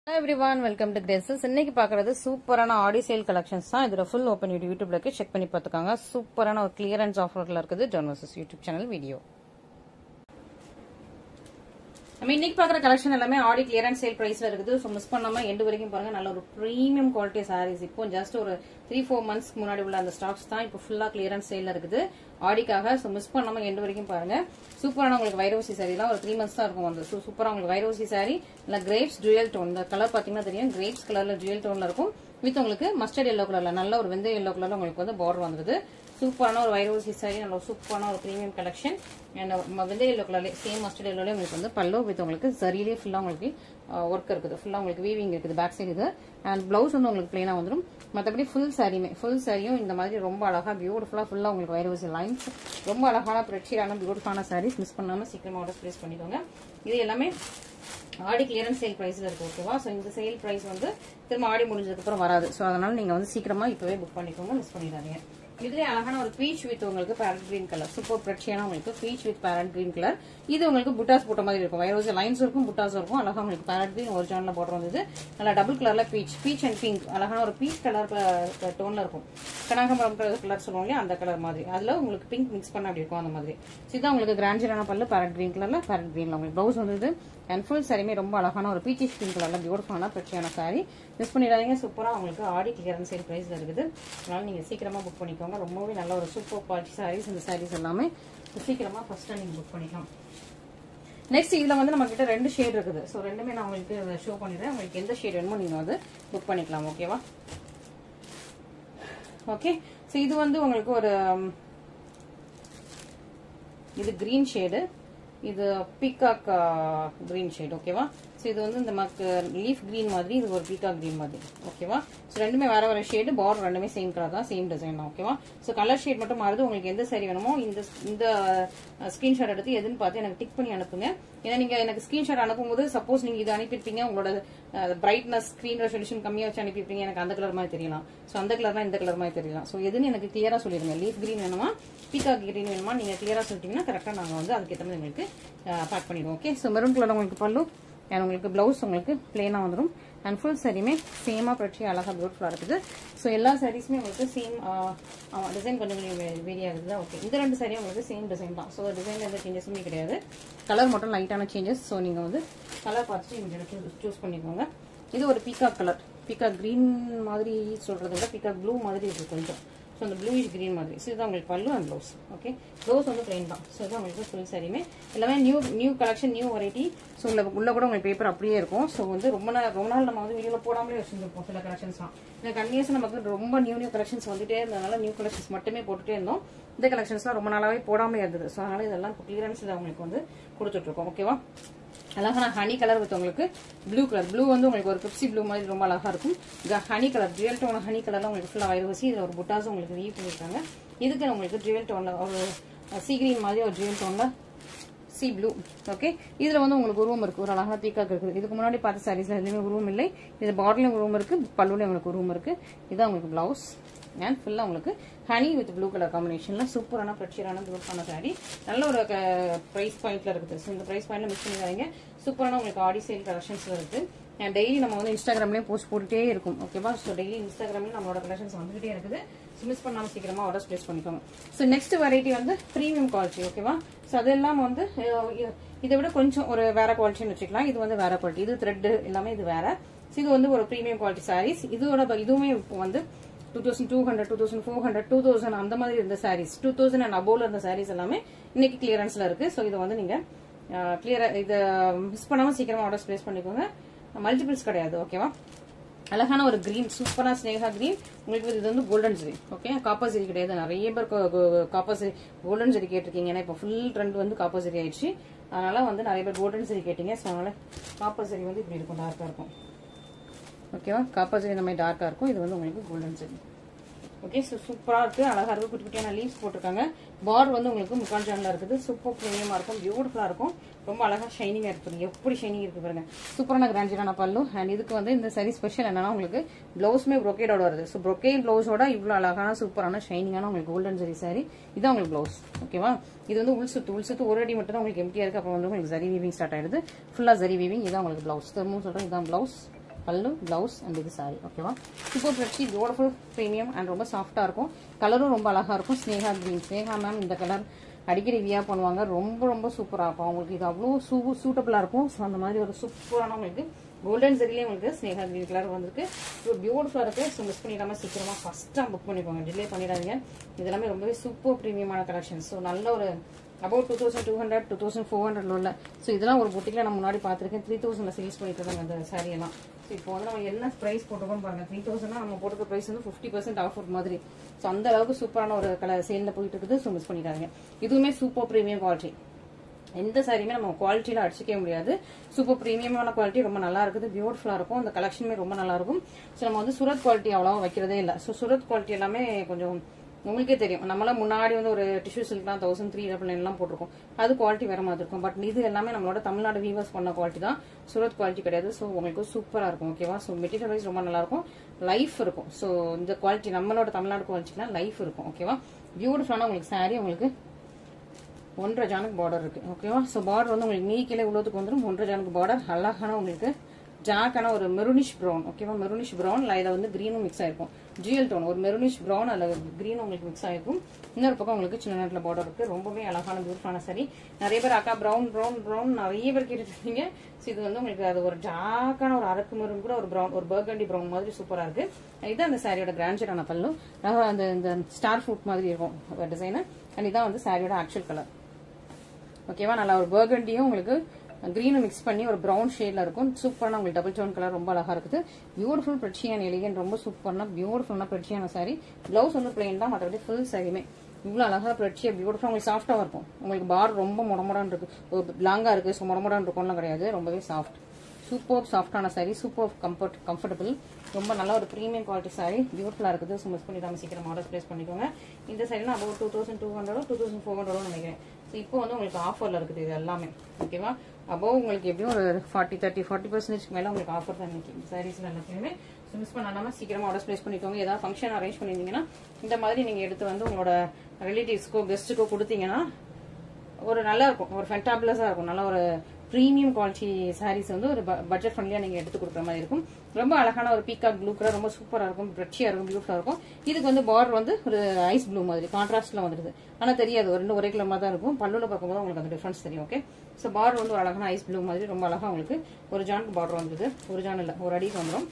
Hi everyone, welcome to Graces. இன்னைக்கு பார்க்கிறது சூப்பரான ஆடி சேல் கலெக்ஷன்ஸ் தான். இதோட ஃபுல் ஓபன் யூடியூப்ல இருக்கு, செக் பண்ணி பார்த்துக்கோங்க. சூப்பரான ஒரு கிளியரன்ஸ் ஆஃபர்ல இருக்குது ஜர்னலிஸ்ட் யூடியூப் சேனல் வீடியோ. நம்ம இன்னைக்கு பார்க்குற கலெக்ஷன் எல்லாமே ஆடி கிளியரன்ஸ் சேல் பிரைஸ்ல இருக்குது. ஸோ மிஸ் பண்ணாம எண்டு வரைக்கும் பாருங்க. நல்ல ஒரு ப்ரீமியம் குவாலிட்டி சாரீஸ். இப்போ ஜஸ்ட் ஒரு 3-4 months முன்னாடி உள்ள அந்த ஸ்டாக்ஸ் தான் இப்போ ஃபுல்லா கிளியரன்ஸ் சேல்ல இருக்குது ஆடிக்காக. ஸோ மிஸ் பண்ணாம எண்டு வரைக்கும் பாருங்க. சூப்பரான உங்களுக்கு வைரோசி சாரி தான். ஒரு 3 months தான் இருக்கும் வந்து. ஸோ சூப்பரா உங்களுக்கு வைரோசி சாரி இல்ல கிரேப்ஸ் ஜுவல் டோன். இந்த கலர் பாத்தீங்கன்னா தெரியும், கிரேப்ஸ் கலர்ல ஜுவல் டோன்ல இருக்கும். வித் உங்களுக்கு மஸ்டர்ட் எல்லோ கலர்ல நல்ல ஒரு வெந்தய எல்லோ கலர்ல உங்களுக்கு வந்து பார்டர் வந்துருது. சூப்பரான ஒரு வைரோசி சாரி, நல்ல சூப்பரான ஒரு பிரீமியம் கலெக்ஷன். வெந்தய எல்லோ கலர்ல சேம் மஸ்டர்ட் எல்லோல உங்களுக்கு வந்து பல்லோ வித் உங்களுக்கு சரியிலே ஃபுல்லா உங்களுக்கு ஒர்க் இருக்குது. ஃபுல்லா உங்களுக்கு வீவிங் இருக்குது பேக் சைடு இது. அண்ட் பிளவுஸ் வந்து உங்களுக்கு பிளைனா வந்துடும். மற்றபடி ஃபுல் சாரியும் இந்த மாதிரி ரொம்ப அழகா பியூட்டிஃபுல்லா ஃபுல்லா உங்களுக்கு வைரோசி லைன்ஸ், ரொம்ப அழகான பிரச்சியான பியூட்டிஃபுல்லான சாரீஸ். மிஸ் பண்ணாம சீக்கிரமா ஆர்டர் பிளேஸ் பண்ணிக்கோங்க. இது எல்லாமே ஆடி கிளியரன்ஸ் சேல் பிரைஸ்ல இருக்கு. ஓகேவா? ஸோ இந்த சேல் பிரைஸ் வந்து திரும்ப ஆடி முடிஞ்சதுக்கு அப்புறம் வராது. ஸோ அதனால நீங்க வந்து சீக்கிரமா இப்பவே புக் பண்ணிக்கோங்க, மிஸ் பண்ணிடாதீங்க. இதுலயே அழகான ஒரு பீச் வித் உங்களுக்கு பேரட் கிரீன் கலர், சூப்பர் பிரச்சியான உங்களுக்கு beach with farad green colour. இது உங்களுக்கு புட்டாஸ் போட்ட மாதிரி இருக்கும். வைரோசி லைன்ஸ் இருக்கும், புட்டாஸ் இருக்கும். அழகா உங்களுக்கு பேரட் கிரீன் ஒரிஜினல்ல பார்டர் வந்தது. நல்லா டபுள் கலர்ல பீச் அண்ட் பிங்க், அழகான ஒரு பீச் கலர் டோன்ல இருக்கும். கனகாம்பரம் கலர் சொல்லுவோம் இல்லையா, அந்த கலர் மாதிரி. அதுல உங்களுக்கு பிங்க் மிக்ஸ் பண்ண அப்படி இருக்கும் அந்த மாதிரி. இதுதான் உங்களுக்கு கிராண்டியரான பல்லு பேரட் கிரீன் கலர்ல, பேரட் கிரீன்ல உங்களுக்கு பிளவுஸ் வந்தது. அண்ட் ஃபுல் சாரியுமே ரொம்ப அழகான ஒரு பீச்சிஷ் பிங்க் கலர்ல பியூட்டிஃபுல்லான பிரச்சியான சாரி. மிஸ் பண்ணிடாதீங்க. சூப்பரா உங்களுக்கு ஆடி கிளியரன்ஸ் சேல் பிரைஸ்ல இருக்குது. அதனால நீங்க சீக்கிரமா புக் பண்ணிக்கோங்க. ரொம்பவே நல்ல ஒரு சூப்பர் குவாலிட்டி சாரீஸ். இந்த சாரீஸ் எல்லாமே சீக்கிரமா ஃபர்ஸ்ட் நீங்க புக் பண்ணிக்கலாம். நெக்ஸ்ட் இதுல வந்து நம்ம கிட்ட 2 ஷேட் இருக்குது. ஸோ ரெண்டுமே நான் உங்களுக்கு ஷோ பண்ணிடுறேன். உங்களுக்கு எந்த ஷேட் வேணுமோ நீங்க வந்து புக் பண்ணிக்கலாம். ஓகேவா? ஓகே. ஸோ இது வந்து உங்களுக்கு ஒரு இது கிரீன் ஷேடு, இது பீகாக் கிரீன் ஷேட். ஓகேவா? ஸோ இது வந்து இந்த லீஃப் கிரீன் மாதிரி, இது ஒரு பீகாக் கிரீன் மாதிரி. ஓகேவா? ஸோ ரெண்டுமே வேற வேற ஷேடு, பார்டர் ரெண்டுமே சேம் கலர் தான், சேம் டிசைன் தான். ஓகேவா? ஸோ கலர் ஷேட் மட்டும் மாறுது. உங்களுக்கு எந்த சாரி வேணுமோ இந்த ஸ்கிரீன்ஷாட் எடுத்து எதுன்னு பார்த்து எனக்கு டிக் பண்ணி அனுப்புங்க. ஏன்னா நீங்க எனக்கு ஸ்கிரீன்ஷாட் அனுப்பும்போது சப்போஸ் நீங்க இது அனுப்பியிருப்பீங்க, உங்களோட பிரைட்னஸ் ஸ்கிரீன் ரெசல்யூஷன் கம்மியா வச்சு அனுப்பியிருப்பீங்க, எனக்கு அந்த கலர் மாதிரி தெரியலாம். ஸோ அந்த கலர் தான் இந்த கலர் மாதிரி தெரியலாம். ஸோ எதுன்னு எனக்கு கிளியரா சொல்லிடுங்க. லீஃப் கிரீன் வேணுமா, பீகாக் கிரீன் வேணுமா, நீங்க கிளியரா சொல்லிட்டீங்கன்னா கரெக்டா நாங்க வந்து அதுக்கேற்ற மாதிரி உங்களுக்கு பேக் பண்ணிடுவோம். ஓகே. ஸோ மெரூன் கலர் உங்களுக்கு பல்லு, அண்ட் உங்களுக்கு பிளவுஸ் உங்களுக்கு பிளேனா வந்துடும். அண்ட் ஃபுல் சாரியுமே சேமா பிரச்சி அழகா பியூட்டிஃபுல்லா இருக்குது. ஸோ எல்லா சாரீஸுமே உங்களுக்கு சேம் டிசைன் கொஞ்சம் வேரி ஆகுது. ஓகே. இந்த 2 சாரியும் உங்களுக்கு சேம் டிசைன் தான். ஸோ டிசைன்ல எந்த சேஞ்சஸுமே கிடையாது. கலர் மட்டும் லைட்டான சேஞ்சஸ். ஸோ நீங்க வந்து கலர் பார்த்துட்டு இங்க சூஸ் பண்ணிக்கோங்க. இது ஒரு பீகாக் கலர், பீகாக் கிரீன் மாதிரி சொல்றதை விட பீகாக் ப்ளூ மாதிரி இருக்கு கொஞ்சம். ஸோ அந்த ப்ளூயிஷ் கிரீன் மாதிரி. ஸோ இதுதான் உங்களுக்கு பல்லு அண்ட் ப்ளவுஸ். ஓகே. ப்ளவுஸ் வந்து பிளைன் தான். ஸோ இதுதான் உங்களுக்கு ஃபுல் சாரியுமே எல்லாமே new collection, new variety. So உள்ள கூட உங்களுக்கு பேப்பர் அப்படியே இருக்கும். ஸோ வந்து ரொம்ப நாள் நம்ம வந்து வீடியோல போடாமலே வச்சிருந்துருப்போம் சில கலெக்ஷன்ஸ் தான். இந்த கன்வியன்ஸ் நமக்கு ரொம்ப நியூ கலெக்ஷன்ஸ் வந்துட்டே இருந்ததுனால நியூ கலெக்ஷன்ஸ் மட்டுமே போட்டுட்டே இருந்தோம். இந்த கலெக்ஷன்ஸ்லாம் ரொம்ப நாளாவே போடாமலே இருந்தது. ஸோ அதனால இதெல்லாம் கிளியரன்ஸ்ல உங்களுக்கு வந்து கொடுத்துட்டு இருக்கோம். ஓகேவா? அழகான ஹனி கலர் வித் உங்களுக்கு ப்ளூ கலர். ப்ளூ வந்து உங்களுக்கு ஒரு பிப்சி ப்ளூ மாதிரி ரொம்ப அழகா இருக்கும். Honey colour, jewel tone honey கலர்ல உங்களுக்கு ஃபுல்லா வைரோசி. இதுல ஒரு புட்டாஸும் உங்களுக்கு வீவ் பண்ணிருக்காங்க. இதுக்கு உங்களுக்கு ஜுவல் டோன்ல ஒரு சி கிரீன் மாதிரி ஒரு ஜுவல் டோன்ல சி ப்ளூ. ஓகே. இதுல வந்து உங்களுக்கு உருவம் இருக்கு, ஒரு அழகான பீகாக் இருக்குது. இதுக்கு முன்னாடி பார்த்த சாரீஸ்ல எதுவுமே உருவம் இல்லை. இது பார்டர்லயும் உருவம் இருக்கு, பல்லுலயும் உங்களுக்கு உருவம் இருக்கு. இதுதான் உங்களுக்கு பிளவுஸ். அண்ட் ஃபுல்லா உங்களுக்கு ஹனி வித் ப்ளூ கலர் காம்பினேஷன்ல சூப்பரான பிரச்சியரான பியூட்டிஃபுல்லான சாரி. நல்ல ஒரு பிரைஸ் பாயிண்ட்ல இருக்குது. ஸோ இந்த பிரைஸ் பாயிண்ட்ல மிஸ் பண்ணிடாதீங்க. சூப்பரான உங்களுக்கு ஆடி சேல் கலெக்ஷன்ஸ்ல இருக்கு. டெய்லி நம்ம வந்து இன்ஸ்டாகிராம்லயும் போஸ்ட் போட்டுட்டே இருக்கும். ஓகேவா? ஸோ டெய்லி இன்ஸ்டாகிராம்லயும் நம்மளோட கலெக்ஷன்ஸ் வந்துகிட்டே இருக்குது. ஸோ மிஸ் பண்ணாம சீக்கிரமா ஆர்டர் பிளேஸ் பண்ணிக்கோங்க. ஸோ நெக்ஸ்ட் வெரைட்டி வந்து பிரீமியம் குவாலிட்டி. ஓகேவா? ஸோ அதெல்லாம் வந்து இதை விட கொஞ்சம் ஒரு வேற குவாலிட்டின்னு வச்சுக்கலாம். இது வந்து வேற குவாலிட்டி. இது த்ரெட் எல்லாமே இது வேற. இது வந்து ஒரு பிரீமியம் குவாலிட்டி சாரீஸ். இதுவுமே இப்போ வந்து 2200, 2400, 2000 அந்த மாதிரி இருந்த சாரீஸ், 2000 அண்ட் அபோவ்ல இருந்த சாரீஸ் எல்லாமே இன்னைக்கு கிளியரன்ஸ்ல இருக்கு. ஸோ இதை வந்து நீங்க கிளியரா இதை மிஸ் பண்ணாம சீக்கிரமா ஆர்டர் பிளேஸ் பண்ணிக்கோங்க. மல்டிபிள்ஸ் கிடையாது. ஓகேவா? அழகான ஒரு கிரீன், சூப்பரா ஸ்னேகா கிரீன். உங்களுக்கு இது வந்து கோல்டன் ஜெரி. ஓகே. காப்பர் ஜெரி கிடையாது. நிறைய பேர் காப்பர் ஜெரி, கோல்டன் ஜெரி கேட்டிருக்கீங்க. ஏன்னா இப்போ ஃபுல் ட்ரெண்ட் வந்து காப்பர் ஜெரி ஆயிடுச்சு. அதனால வந்து நிறைய பேர் கோல்டன் ஜெரி கேட்டீங்க. ஸோ அதனால காப்பர் ஜெரி வந்து இப்படி இருக்கும், டார்க்கா இருக்கும். ஓகேவா? காப்பர் ஜெரி இந்த மாதிரி டார்க்கா இருக்கும். இது வந்து உங்களுக்கு கோல்டன் ஜெரி. ஓகே. ஸோ சூப்பரா இருக்கு, அழகா இருக்கு. குட்டி குட்டியான லீவ்ஸ் போட்டிருக்காங்க. பார்டர் வந்து உங்களுக்கு முக்கால் ஜான்ல இருக்குது. சூப்பர் பிரீமியமா இருக்கும், பியூட்டிஃபுல்லா இருக்கும். ரொம்ப அழகா ஷைனிங்கா இருக்கு. எப்படி ஷைனிங் இருக்கு பாருங்க. சூப்பரான கிராண்டியரான பல்லு. அண்ட் இதுக்கு வந்து இந்த சாரி ஸ்பெஷல் என்னன்னா உங்களுக்கு பிளவுஸ்மே ப்ரொக்கேடோட வருது. ஸோ ப்ரொக்கேட் பிளவுஸோட இவ்வளவு அழகான சூப்பரான ஷைனிங்கான உங்களுக்கு கோல்டன் ஜெரி சாரி. இதான் உங்களுக்கு பிளவுஸ். ஓகேவா? இது வந்து உள்சுத்து ஒரு அடி மட்டும் தான் உங்களுக்கு எம்டியா இருக்கு. அப்புறம் வந்து உங்களுக்கு ஜரி வீவிங் ஸ்டார்ட் ஆயிடுது. ஃபுல்லா ஜரி வீவிங். இதான் உங்களுக்கு பிளவுஸ். திரும்பவும் சொல்றேன், இதான் பிளவுஸ். பல்லு, பிளவுஸ் அண்ட் இது சாரி. ஓகேவா, சூப்பர் பிரச்சி, பியூட்டிஃபுல் ப்ரீமியம் அண்ட் ரொம்ப சாஃப்டா இருக்கும். கலரும் ரொம்ப அழகா இருக்கும். ஸ்னேகா கிரீன். ஸ்னேகா மேம் இந்த கலர் அடிக்கடி வியா பண்ணுவாங்க. ரொம்ப ரொம்ப சூப்பரா இருக்கும். அவங்களுக்கு இது அவ்வளோ சூட்டபிளா இருக்கும். ஸோ அந்த மாதிரி ஒரு சூப்பரான உங்களுக்கு கோல்டன் ஜெரிலேயே உங்களுக்கு ஸ்னேகா கிரீன் கலர் வந்திருக்கு. பியூட்டிஃபுல்லா இருக்கு. ஸோ மிஸ் பண்ணிடாம சீக்கிரமா ஃபர்ஸ்டா புக் பண்ணிக்கோங்க, டிலே பண்ணிடாதீங்க. இது எல்லாமே ரொம்பவே சூப்பர் ப்ரீமியமான கலெக்ஷன். ஸோ நல்ல ஒரு அபவுட் 2200 2400 உள்ள. ஸோ இதெல்லாம் ஒரு பொட்டிக்ல நான் முன்னாடி பார்த்துருக்கேன். 3000 சேல்ஸ் பண்ணிட்டு இருந்தாங்க அந்த சாரி எல்லாம். ஸோ இப்போ வந்து நம்ம என்ன பிரைஸ் போட்டுக்கோம் பாருங்க. 3000 நம்ம போட்டுக்க பிரைஸ் வந்து 50% ஆஃபர் மாதிரி. ஸோ அந்த அளவுக்கு சூப்பரான ஒரு கலர் சேல்ல போயிட்டு இருக்குது. ஸோ மிஸ் பண்ணிடாதீங்க. இதுவுமே சூப்பர் ப்ரீமியம் குவாலிட்டி. எந்த சாரியுமே நம்ம குவாலிட்டியில அடிச்சிக்கவே முடியாது. சூப்பர் ப்ரீமியமான குவாலிட்டி, ரொம்ப நல்லா இருக்குது. பியூட்டிஃபுல்லா இருக்கும். அந்த கலெக்ஷனுமே ரொம்ப நல்லா இருக்கும். ஸோ நம்ம வந்து சூரத் குவாலிட்டி அவ்வளவா வைக்கிறதே இல்லை. ஸோ சூரத் குவாலிட்டி எல்லாமே கொஞ்சம் உங்களுக்கே தெரியும். நம்மளாம் முன்னாடி வந்து ஒரு டிஷ்யூ சில்க்லாம் 1399 எல்லாம் போட்டிருக்கோம். அது குவாலிட்டி வேற மாதிரி இருக்கும். பட் இது எல்லாமே நம்மளோட தமிழ்நாடு வீவர்ஸ் பண்ண குவாலிட்டி தான். சூரத் குவாலிட்டி கிடையாது. ஸோ உங்களுக்கு சூப்பரா இருக்கும். ஓகேவா, ஸோ மெட்டீரியல் வைஸ் ரொம்ப நல்லா இருக்கும். லைஃப் இருக்கும். ஸோ இந்த குவாலிட்டி நம்மளோட தமிழ்நாடு குவாலிட்டினா லைஃப் இருக்கும். ஓகேவா, பியூட்டிஃபுல்லான உங்களுக்கு சாரி உங்களுக்கு 1.5 ஜானுக்கு பார்டர் இருக்கு. ஓகேவா, ஸோ பார்டர் வந்து உங்களுக்கு நீ கீழே உள்ளதுக்கு வந்துடும். 1.5 ஜானுக்கு பார்டர். அழகான உங்களுக்கு டார்க்கான ஒரு மெரூனிஷ் ப்ரௌன். ஓகேவா, மெரூனிஷ் ப்ரௌன். இதில் வந்து கிரீனும் மிக்ஸ் ஆயிருக்கும். ஜிஎல் டோன் ஒரு மெரூனிஷ் ப்ரௌன், அதில் கிரீன் உங்களுக்கு மிக்ஸ் ஆயிருக்கும். இன்னொரு பக்கம் உங்களுக்கு சின்ன நேரத்தில் பார்டர் இருக்கு. ரொம்பவே அழகான பியூட்டிஃபுல்லான சாரி. நிறைய பேர் அக்கா ப்ரௌன் ப்ரௌன் ப்ரௌன் நிறைய பேர் கேட்டுட்டு இருக்கீங்க. ஸோ இது வந்து உங்களுக்கு அது ஒரு டார்க்கான ஒரு அரக்கு மெரூன் கூட ஒரு ப்ரௌன், ஒரு பர்கண்டி ப்ரௌன் மாதிரி சூப்பரா இருக்கு. இது அந்த சாரியோட கிராண்டடான பல்லு. அந்த ஸ்டார் ஃப்ரூட் மாதிரி இருக்கும் டிசைன். அண்ட் இதான் வந்து சாரியோட ஆக்சுவல் கலர். ஓகேவா, நல்லா ஒரு பர்கண்டியும் உங்களுக்கு கிரீனும் மிக்ஸ் பண்ணி ஒரு ப்ரௌன் ஷேட்ல இருக்கும். சூப்பரான உங்களுக்கு டபுள் டோன் கலர் ரொம்ப அழகா இருக்குது. பியூட்டிஃபுல் பிரச்சியான எலிகன், ரொம்ப சூப்பரான பியூட்டிஃபுல்லான பிரச்சியான சாரி. பிளவுஸ் வந்து பிளைன் தான், மற்றபடி ஃபுல் சாரியுமே இவ்வளவு அழகா பிரச்சியா பியூட்டிஃபுல். உங்களுக்கு சாஃப்டா இருக்கும். உங்களுக்கு பார் ரொம்ப முடமுடான்னு இருக்கு, லாங்கா இருக்கு. ஸோ முடமுடான்னு இருக்கும்லாம் கிடையாது. ரொம்பவே சாஃப்ட், சூப்பர் சாஃப்டான சாரி. Super comfortable. ரொம்ப நல்ல ஒரு ப்ரீமியம் குவாலிட்டி சாரி. பியூட்டிஃபுல்லா இருக்குது. ஸோ மிஸ் பண்ணிடாம சீக்கிரம் ஆர்டர் பிளேஸ் பண்ணிக்கோங்க. இந்த சாரிலாம் அபவுட் 2200 2400 நினைக்கிறேன். ஸோ இப்போ வந்து உங்களுக்கு ஆஃபர்ல இருக்குது இது எல்லாமே. ஓகேவா, அபவ் உங்களுக்கு எப்படியும் ஒரு 40% மேல உங்களுக்கு ஆஃபர் தான் இன்னைக்கு சாரீஸ்ல எல்லாத்தையுமே. ஸோ மிஸ் பண்ணாம சீக்கிரமா ஆர்டர் பிளேஸ் பண்ணிக்கோங்க. ஏதாவது ஃபங்க்ஷன் அரேஞ்ச் பண்ணிருந்தீங்கன்னா இந்த மாதிரி நீங்க எடுத்து வந்து உங்களோட ரிலேட்டிவ்ஸ்க்கோ கெஸ்ட்டுக்கோ கொடுத்தீங்கன்னா ஒரு நல்லா இருக்கும், ஒரு ஃபென்டாபிளஸா இருக்கும். நல்ல ஒரு பிரீமியம் குவாலிட்டி சாரீஸ் வந்து ஒரு பட்ஜெட் ஃப்ரெண்ட்லியா நீங்க எடுத்து கொடுக்குற மாதிரி இருக்கும். ரொம்ப அழகான ஒரு பீகாக் ப்ளூ கலர், ரொம்ப சூப்பரா இருக்கும், பிரச்சியா இருக்கும், பியூட்டிஃபுல்லா இருக்கும். இதுக்கு வந்து பார்டர் வந்து ஒரு ஐஸ் ப்ளூ மாதிரி கான்ட்ராஸ்ட்ல வந்துருது. ஆனா தெரியாது, ஒரு ரெண்டு ஒரே கலர் மாதிரி தான் இருக்கும். பல்லுல பார்க்கும்போது உங்களுக்கு அந்த டிஃபரன்ஸ் தெரியும். ஓகே, ஸோ பார்டர் வந்து ஒரு அழகான ஐஸ் ப்ளூ மாதிரி ரொம்ப அழகா உங்களுக்கு ஒரு ஜானுக்கு பார்டர் வந்துருது. ஒரு ஜான் இல்ல, ஒரு அடிக்கு வந்துடும்.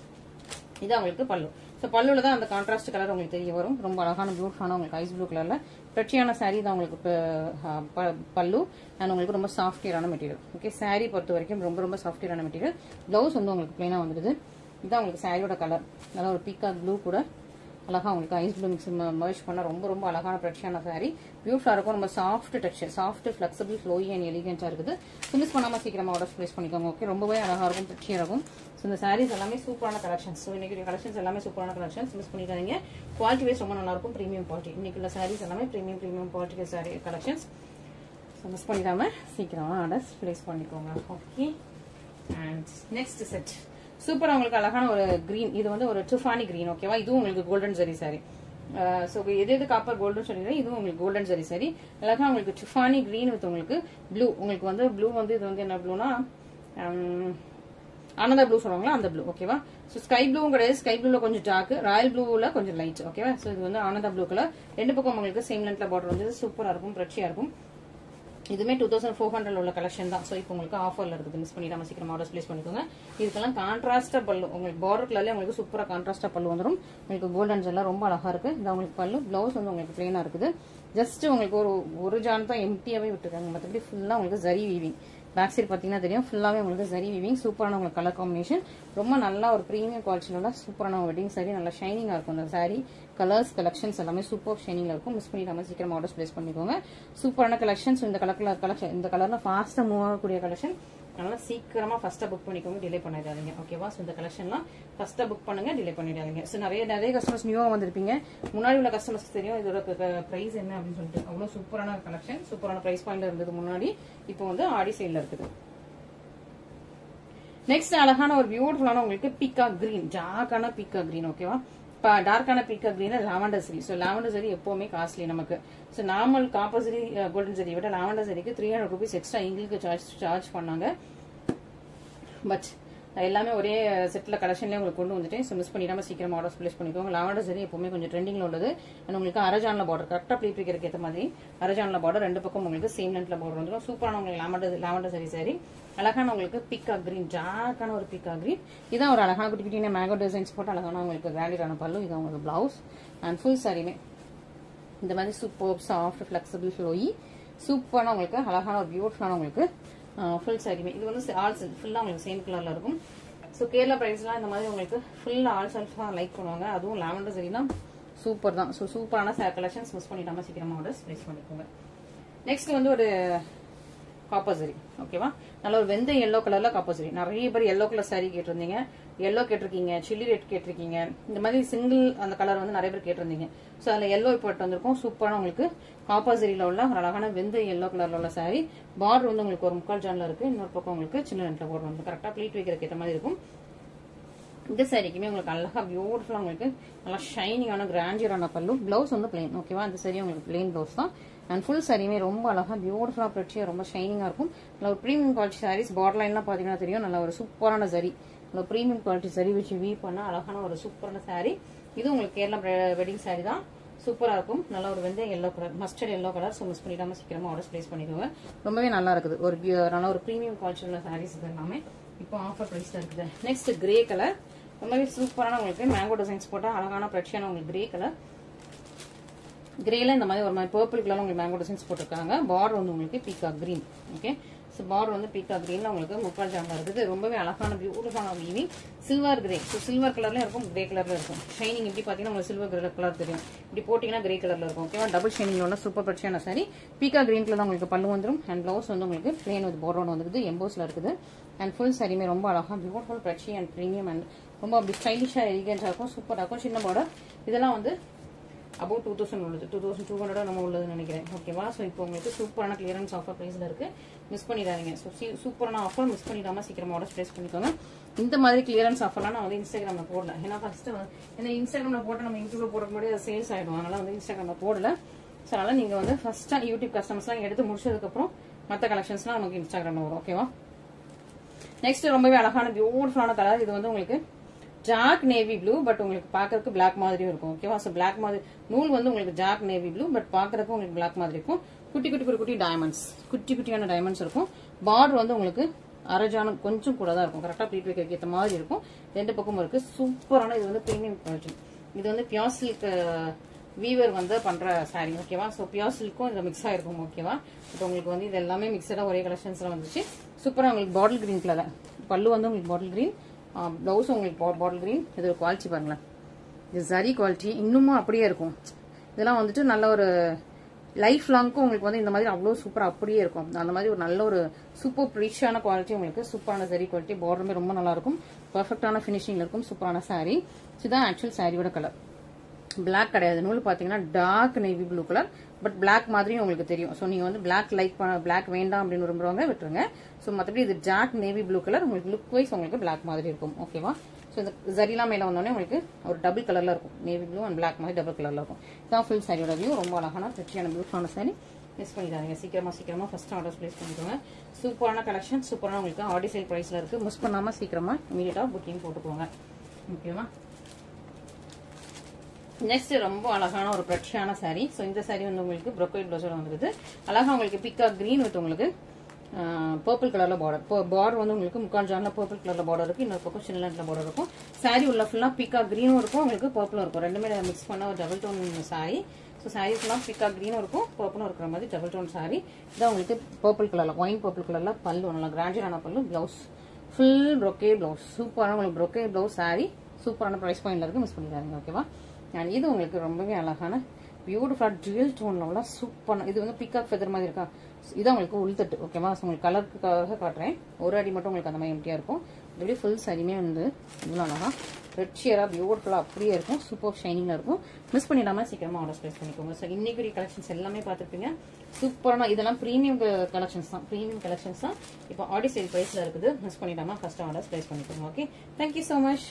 இது உங்களுக்கு பல்லு. ஸோ பல்லுல தான் அந்த கான்ட்ராஸ்ட் கலர் உங்களுக்கு தெரிய வரும். ரொம்ப அழகான பியூட்டிஃபுல்லான உங்களுக்கு ஐஸ் ப்ளூ கலர்ல பிரச்சியான சாரீ தான் உங்களுக்கு பல்லு. அண்ட் உங்களுக்கு ரொம்ப சாஃப்டியரான மெட்டீரியல். ஓகே, சாரீ பொறுத்த வரைக்கும் ரொம்ப ரொம்ப சாஃப்டியரான மெட்டீரியல். பிளவுஸ் வந்து உங்களுக்கு பிளைனா வந்துடுது. இதுதான் உங்களுக்கு சாரியோட கலர். நல்லா ஒரு பீகாக் ப்ளூ கூட அழகா உங்களுக்கு ஐஸ் ப்ளூ மிக்ஸ் மர்ஜ் பண்ண ரொம்ப ரொம்ப அழகான பிரச்சியான சாரி. பியூட்டிஃபுல்லா இருக்கும். ரொம்ப soft texture, soft flexible flowy and எலிகென்ட்டா இருக்குது. மிஸ் பண்ணாம சீக்கிரமா ஆர்டர் பிளேஸ் பண்ணிக்கோங்க. ஓகே, ரொம்பவே அழகா இருக்கும், பிரச்சியா இருக்கும். ஸோ இந்த சாரீஸ் எல்லாமே சூப்பரான கலெக்ஷன்ஸ். ஸோ இன்னைக்கு கலெக்ஷன்ஸ் எல்லாமே சூப்பரான கலெக்ஷன்ஸ். மிஸ் பண்ணிக்காதீங்க. குவாலிட்டி வைஸ் ரொம்ப நல்லா இருக்கும். Premium quality. இன்னைக்கு உள்ள சாரீஸ் எல்லாமே premium quality sari collections. So miss பண்ணிடாம சீக்கிரமா ஆர்டர் பிளேஸ் பண்ணிக்கோங்க. ஓகே, அண்ட் நெக்ஸ்ட் செட் சூப்பரா உங்களுக்கு அழகான ஒரு கிரீன். இது வந்து ஒரு டுஃபானி கிரீன். ஓகேவா, இதுவும் உங்களுக்கு கோல்டன் ஜரி சாரி. ஸோ எது காப்பர் கோல்டன் சொல்லிடுறேன். இதுவும் உங்களுக்கு கோல்டன் ஜரி சாரி. அழகா உங்களுக்கு டுஃபானி கிரீன் வித் உங்களுக்கு ப்ளூ. உங்களுக்கு வந்து ப்ளூ வந்து இது வந்து என்ன ப்ளூனா ஆனந்தா ப்ளூ சொல்லுவாங்களா, அந்த ப்ளூ. ஓகேவா, ஸோ ஸ்கை ப்ளூவும் கிடையாது. ஸ்கை ப்ளூல கொஞ்சம் டார்க், ராயல் ப்ளூல கொஞ்சம் லைட். ஓகேவா, ஸோ இது வந்து ஆனந்தா ப்ளூ கலர். ரெண்டு பக்கம் உங்களுக்கு சேம் லென்த்ல பார்டர் வந்து சூப்பரா இருக்கும், பிரச்சியா இருக்கும். இதுமே 2400 உள்ள கலெக்ஷன் தான். ஸோ இப்போ உங்களுக்கு ஆஃபர்ல இருக்குது. மிஸ் பண்ணிடாம சீக்கிரம் ஆர்டர் பிளேஸ் பண்ணிக்கோங்க. இதுக்கெல்லாம் கான்ட்ராஸ்டா பல்லு. உங்களுக்கு பார்டர் கலர்ல உங்களுக்கு சூப்பரா கான்ட்ராஸ்டா பல்லு வந்துடும். உங்களுக்கு கோல்டன் எல்லாம் ரொம்ப அழகா இருக்கு. இது உங்களுக்கு பல்லு. பிளவுஸ் வந்து உங்களுக்கு பிளைனா இருக்குது. ஜஸ்ட் உங்களுக்கு ஒரு ஜான் தான் எம்டியாவே விட்டுருக்காங்க. மற்றபடி ஃபுல்லா உங்களுக்கு ஜரி வீவிங். பேக் சைடு பாத்தீங்கன்னா தெரியும், ஃபுல்லாவே உங்களுக்கு ஜரி வீவிங். சூப்பரான உங்களுக்கு கலர் காம்பினேஷன். ரொம்ப நல்லா ஒரு பிரீமியம் குவாலிட்டியில சூப்பரான வெட்டிங் சாரி. நல்லா ஷைனிங்கா இருக்கும் அந்த சாரி. கலர்ஸ் கலெக்ஷன்ஸ் எல்லாமே சூப்பர் ஷைனிங்ல இருக்கும். மிஸ் பண்ணிடாம சீக்கிரம் ஆர்டர் பிளேஸ் பண்ணிக்கோங்க. சூப்பரான கலெக்ஷன்ஸ். இந்த கலர்ல ஃபாஸ்டா மூவ் ஆகக்கூடிய கலெக்ஷன். அதனால சீக்கிரமா ஃபர்ஸ்டா புக் பண்ணிக்கோங்க, டிலே பண்ணிடாதீங்க. ஓகேவா, ஸோ இந்த கலெக்ஷன்லாம் ஃபர்ஸ்டா புக் பண்ணுங்க, டிலே பண்ணிடாதீங்க. ஸோ நிறைய கஸ்டமர்ஸ் நியூவா வந்திருப்பீங்க. முன்னாடி உள்ள கஸ்டமர்ஸ் தெரியும் இதோட பிரைஸ் என்ன அப்படின்னு சொல்லிட்டு. அவ்வளவு சூப்பரான கலெக்ஷன், சூப்பரான பிரைஸ் பாயிண்ட்ல இருந்தது முன்னாடி. இப்போ வந்து ஆடி சேல்ல இருக்குது. நெக்ஸ்ட் அழகான ஒரு பியூட்டிஃபுல்லான உங்களுக்கு பீகாக் கிரீன், டார்க்கான பீகாக் கிரீன். ஓகேவா, டார்க்கான பீகாக் கிரீன் லாவெண்டர் சரி. ஸோ லாவெண்டர் சரி எப்பவுமே காஸ்ட்லி நமக்கு. ஸோ நார்மல் காப்பர் சரி கோல்டன் சரி விட லாவெண்டர் சரிக்கு 300 rupees எக்ஸ்ட்ரா எங்களுக்கு சார்ஜ் பண்ணாங்க. பட் எல்லாமே ஒரே செட்டில் கலெக்ஷன்லேயே உங்களுக்கு கொண்டு வந்துட்டேன். ஸோ மிஸ் பண்ணிடாமல் சீக்கிரமாக ஆர்டர்ஸ் ப்ளேஸ் பண்ணிக்கோங்க. லாவெண்டர் சரி எப்பவுமே கொஞ்சம் ட்ரெண்டிங்கில் உள்ளது. அண்ட் உங்களுக்கு அரஜானில் பார்டர் கரெக்டாக ப்ளீட் வைக்கிறதுக்கு ஏற்ற மாதிரி அரஜானில் பார்டர் 2 பக்கம் உங்களுக்கு சேம் லென்த்தில் பார்டர் வந்துடும். சூப்பரான உங்களுக்கு லாவெண்டர் சரி அழகான உங்களுக்கு பீக்கா கிரீன், டார்க்கான ஒரு பீக்கா கிரீன். இதான் ஒரு அழகான குட்டி குட்டியான மேங்கோ டிசைன்ஸ் போட்டு அழகான உங்களுக்கு கிராண்டியரான பல்லு. இதான் உங்களுக்கு பிளவுஸ். அண்ட் ஃபுல் சாரியுமே இந்த மாதிரி சூப்பர் சாஃப்ட் ஃபிளெக்சிபிள் ஃப்ளோயி சூப்பரான உங்களுக்கு அழகான ஒரு பியூட்டிஃபுல்லான உங்களுக்கு ஃபுல் சாரியுமே. இது வந்து ஆல் செல்ஃப் ஃபுல்லாக உங்களுக்கு சேம் கலரில் இருக்கும். ஸோ கேரளா ப்ரைஸ்லாம் இந்த மாதிரி உங்களுக்கு ஃபுல்லாக ஆல் செல்ஃபாக லைக் பண்ணுவாங்க. அதுவும் லாவெண்டர் சரினா சூப்பர் தான். ஸோ சூப்பரான கலெக்ஷன்ஸ் மிஸ் பண்ணிடாமல் சீக்கிரமாக ஆர்டர்ஸ் ப்ளேஸ் பண்ணிக்கோங்க. நெக்ஸ்ட் வந்து ஒரு காப்பர் சரி. ஓகேவா, நல்ல ஒரு வெந்த எல்லோ கலர்ல காப்பர் சரி. நிறைய பேர் எல்லோ கலர் சாரி கேட்டிருந்தீங்க, எல்லோ கேட்டிருக்கீங்க, சில்லி ரெட் கேட்டிருக்கீங்க. இந்த மாதிரி சிங்கிள் அந்த கலர் வந்து நிறைய பேர் கேட்டிருந்தீங்க. ஸோ அதில் எல்லோ இப்போ வந்திருக்கும். சூப்பரான உங்களுக்கு காப்பர் சரியில் உள்ள ஒரு அழகான வெந்த எல்லோ கலர்ல உள்ள சாரி. பார்டர் வந்து உங்களுக்கு ஒரு 3/4 ஜான்ல இருக்கு. இன்னொரு பக்கம் உங்களுக்கு சின்ன ரெண்டில் பார்டர் வந்து கரெக்டாக ப்ளீட் வைக்கிறதுக்கு ஏற்ற மாதிரி இருக்கும். இந்த சாரிக்குமே உங்களுக்கு அழகா பியூட்டிஃபுல்லா உங்களுக்கு நல்லா ஷைனிங்கான கிராண்டியரான பல்லு. பிளவுஸ் வந்து பிளைன். ஓகேவா, இந்த சாரி உங்களுக்கு பிளைன் பிளவுஸ் தான். அண்ட் ஃபுல் சாரியுமே ரொம்ப அழகா பியூட்டிஃபுல்லா பிரிட்டியா ரொம்ப ஷைனிங்கா இருக்கும். நல்ல ஒரு ப்ரீமியம் குவாலிட்டி சாரீஸ். பார்டர் லைன்லாம் பாத்தீங்கன்னா தெரியும். நல்ல ஒரு சூப்பரான சரி, நல்ல ப்ரீமியம் குவாலிட்டி சரி வச்சு வீ பண்ண அழகான ஒரு சூப்பரான சாரி. இது உங்களுக்கு கேரளா வெட்டிங் சாரி தான். சூப்பரா இருக்கும். நல்ல ஒரு வெந்தய yellow colour, mustard yellow colour. So miss பண்ணிடாம சீக்கிரமா ஆர்டர் பிளேஸ் பண்ணிக்கோங்க. ரொம்பவே நல்லா இருக்குது. ஒரு நல்ல ஒரு ப்ரீமியம் குவாலிட்டி உள்ள சாரீஸ் இது எல்லாமே இப்போ ஆஃபர் பிரைஸ்ல இருக்குது. Next grey colour. ரொம்பவே சூப்பரான உங்களுக்கு மேங்கோ டிசைன்ஸ் போட்டா அழகான பிரச்சியான உங்களுக்கு கிரே கலர். கிரேல இந்த மாதிரி ஒரு மாதிரி பர்பிள் கலர் உங்களுக்கு மேங்கோ டிசைன்ஸ் போட்டிருக்காங்க. பார்டர் வந்து உங்களுக்கு பீக்கா கிரீன். ஓகே, ஸோ பார்டர் வந்து பீக்கா கிரீன்ல உங்களுக்கு 3/4 ஜான்ல இருக்குது. ரொம்பவே அழகான பியூட்டிஃபுல்லான weaving. Silver grey. So silver கலர்ல இருக்கும், கிரே கலர்ல இருக்கும். ஷைனிங் எப்படி பாத்தீங்கன்னா உங்களுக்கு சில்வர் கலர் தெரியும். இப்படி போட்டீங்கன்னா கிரே கலர்ல இருக்கும். ஓகேவா, டபுள் ஷைனிங் உள்ள சூப்பர் பிரச்சியான சாரி. பீக்கா கிரீன் கலர் உங்களுக்கு பல்லு வந்துடும். அண்ட் பிளவுஸ் வந்து உங்களுக்கு பிளேன் வித் பார்டர் வந்துருது. எம்போஸ்ல இருக்குது. அண்ட் ஃபுல் சாரியுமே ரொம்ப அழகா பியூட்டிஃபுல் பிரச்சி அண்ட் ப்ரீமியம் அண்ட் ரொம்ப அப்படி ஸ்டைலிஷா எலிகென்டா இருக்கும். சூப்பரா இருக்கும். சின்ன பார்டர். இதெல்லாம் வந்து அபவுட் 2000 உள்ளது, 2200 நம்ம உள்ளதுன்னு நினைக்கிறேன். ஓகேவா, ஸோ இப்போ உங்களுக்கு சூப்பரான கிளியரன்ஸ் ஆஃபர் பிரைஸ்ல இருக்கு. மிஸ் பண்ணிடாதீங்க. ஸோ சூப்பரான ஆஃபர் மிஸ் பண்ணிடாம சீக்கிரமா ஆர்டர் பிளேஸ் பண்ணிக்கோங்க. இந்த மாதிரி கிளியரன்ஸ் ஆஃபர்லாம் நான் வந்து இன்ஸ்டாகிராம்ல போடல. ஏன்னா ஃபர்ஸ்ட் ஏன்னா இன்ஸ்டாகிராம்ல போட்டு நம்ம யூடியூப்ல போட முடியாது, சேல்ஸ் ஆயிடும். அதனால வந்து இன்ஸ்டாகிராம்ல போடல. ஸோ அதனால நீங்க வந்து ஃபர்ஸ்டா யூடியூப் கஸ்டமர்ஸ்லாம் எடுத்து முடிச்சதுக்கு அப்புறம் மற்ற கலெக்ஷன்ஸ்லாம் நமக்கு இன்ஸ்டாகிராம்ல வரும். ஓகேவா, நெக்ஸ்ட் ரொம்பவே அழகான பியூட்டிஃபுல்லான கலர். இது வந்து உங்களுக்கு டார்க் நேவி ப்ளூ, பட் உங்களுக்கு பாக்குறதுக்கு பிளாக் மாதிரியும் இருக்கும். ஓகேவா, ஸோ பிளாக் மாதிரி நூல் வந்து உங்களுக்கு டார்க் நேவி ப்ளூ, பட் பாக்குறதுக்கு உங்களுக்கு பிளாக் மாதிரி இருக்கும். குட்டி குட்டி குட்டி குட்டி டைமண்ட்ஸ், குட்டி குட்டியான டைமண்ட்ஸ் இருக்கும். பார்டர் வந்து உங்களுக்கு அரஜானம் கொஞ்சம் கூட தான் இருக்கும். கரெக்டா ப்ளீட் வைக்கிறதுக்கு ஏற்ற மாதிரி இருக்கும். 2 பக்கமும் இருக்கு. சூப்பரான இது வந்து பிரீமியம் குவாலிட்டி. இது வந்து பியோர் சில்க் வீவர் வந்து பண்ற சாரி. ஓகேவா, ஸோ பியோர் சில்க்கும் இது மிக்ஸ் ஆயிருக்கும். ஓகேவா, இப்போ உங்களுக்கு வந்து இது எல்லாமே மிக்சடா ஒரே கலெக்ஷன்ஸ்ல வந்துச்சு. சூப்பரா உங்களுக்கு பாட்டில் கிரீன் கலர் பல்லு வந்து உங்களுக்கு பாட்டில் கிரீன், பிளவுஸ் உங்களுக்கு பாட்டில் கிரீன். இது குவாலிட்டி பாருங்களேன், இது சரி குவாலிட்டி இன்னுமும் அப்படியே இருக்கும். இதெல்லாம் வந்துட்டு நல்ல ஒரு லைஃப் லாங்க்கும் உங்களுக்கு வந்து இந்த மாதிரி அவ்வளோ சூப்பராக அப்படியே இருக்கும். அந்த மாதிரி ஒரு நல்ல ஒரு சூப்பர் ரிச்சான குவாலிட்டி உங்களுக்கு. சூப்பரான சரி குவாலிட்டி. பார்டருமே ரொம்ப நல்லா இருக்கும். பர்ஃபெக்டான ஃபினிஷிங்ல இருக்கும். சூப்பரான சாரி. இதுதான் ஆக்சுவல் சாரியோட கலர். பிளாக் கிடையாது. நூல் பாத்தீங்கன்னா dark navy blue colour, but black மாதிரியும் உங்களுக்கு தெரியும். ஸோ நீங்க வந்து பிளாக் லைக் பிளாக் வேண்டாம் அப்படின்னு விரும்புறவங்க விட்டுருங்க. ஸோ மற்றபடி இது டார்க் நேவி ப்ளூ கலர். உங்களுக்கு லுக் வைஸ் உங்களுக்கு பிளாக் மாதிரி இருக்கும். ஓகேவா, ஸோ இந்த ஜரிலாம் மேல வந்தோடனே உங்களுக்கு ஒரு டபுள் கலர்ல இருக்கும். நேவி ப்ளூ அண்ட் பிளாக் மாதிரி டபுள் கலர்ல இருக்கும். இதான் ஃபுல் சாரியோட வியூ. ரொம்ப அழகான ரிச்சியான பியூட்டிஃபுல்லான சாரி. மிஸ் பண்ணிடாதீங்க. சீக்கிரமா ஃபர்ஸ்ட் ஆர்டர் பிளேஸ் பண்ணிக்கோங்க. சூப்பரான கலெக்ஷன், சூப்பரான உங்களுக்கு ஆடி சேல் பிரைஸ்ல இருக்கு. மிஸ் பண்ணாம சீக்கிரமா இமீடியட்டா புக்கிங் போட்டுக்கோங்க. ஓகேவா, நெக்ஸ்ட் ரொம்ப அழகான ஒரு பிரச்சியான சாரி. ஸோ இந்த சாரி வந்து உங்களுக்கு ப்ரோக்கேட் ப்ளவுஸோட வந்துருது. அழகா உங்களுக்கு பிக்கா கிரீன் வித் உங்களுக்கு பர்பிள் கலர்ல பார்டர். பார்டர் வந்து உங்களுக்கு 3/4 ஜான்ல பர்பிள் கலர்ல பார்டர் இருக்கு. இன்னொரு பக்கம் சின்ன லென்த்ல பார்டர் இருக்கும். சாரி உள்ள ஃபுல்லா பிக்கா கிரீனும் இருக்கும், உங்களுக்கு பர்பிளும் இருக்கும். ரெண்டுமே மிக்ஸ் பண்ண ஒரு double tone sari. So sari ஃபுல்லா பிக்கா கிரீனும் இருக்கும், பர்பிளும் இருக்கிற மாதிரி டபுள் டோன் சாரி. இதான் உங்களுக்கு பர்பிள் கலர்ல ஒயின் பர்பிள் கலர்ல பல்லு, நல்லா கிராண்டியரான pallu. Blouse full brocade blouse. சூப்பரான உங்களுக்கு ப்ரோக்கே பிளவுஸ் சாரி. சூப்பரான பிரைஸ் பாயிண்ட்ல இருக்கு. மிஸ் பண்ணிடாதீங்க. ஓகேவா, அண்ட் இது உங்களுக்கு ரொம்பவே அழகான பியூட்டிஃபுல்லா டுவல் டோன்ல உள்ள சூப்பரான, இது வந்து பிக்காக் ஃபெதர் மாதிரி இருக்கா. இதான் உங்களுக்கு உள்தட்டு. ஓகேவா, உங்களுக்கு கலருக்காக காட்டுறேன். ஒரு அடி மட்டும் உங்களுக்கு அந்த மாதிரி எம்டியா இருக்கும். இப்படி ஃபுல் சாரியுமே வந்து இவ்வளோ அழகா ரெட்ஷியரா பியூட்டிஃபுல்லா அப்படியே இருக்கும். சூப்பர் ஷைனிங்ல இருக்கும். மிஸ் பண்ணிடாம சீக்கிரமா ஆர்டர் பிளேஸ் பண்ணிக்கோங்க. ஸோ இன்னைக்கு கலெக்ஷன்ஸ் எல்லாமே பார்த்துருப்பீங்க. சூப்பரான இதெல்லாம் ப்ரீமியம் கலெக்ஷன்ஸ் தான். ப்ரீமியம் கலெக்ஷன்ஸ் தான் இப்போ ஆடி சேல் பிரைஸ்ல இருக்குது. மிஸ் பண்ணிடாம ஃபர்ஸ்ட் ஆர்டர் பிளேஸ் பண்ணிக்கோங்க. Okay, thank you so much.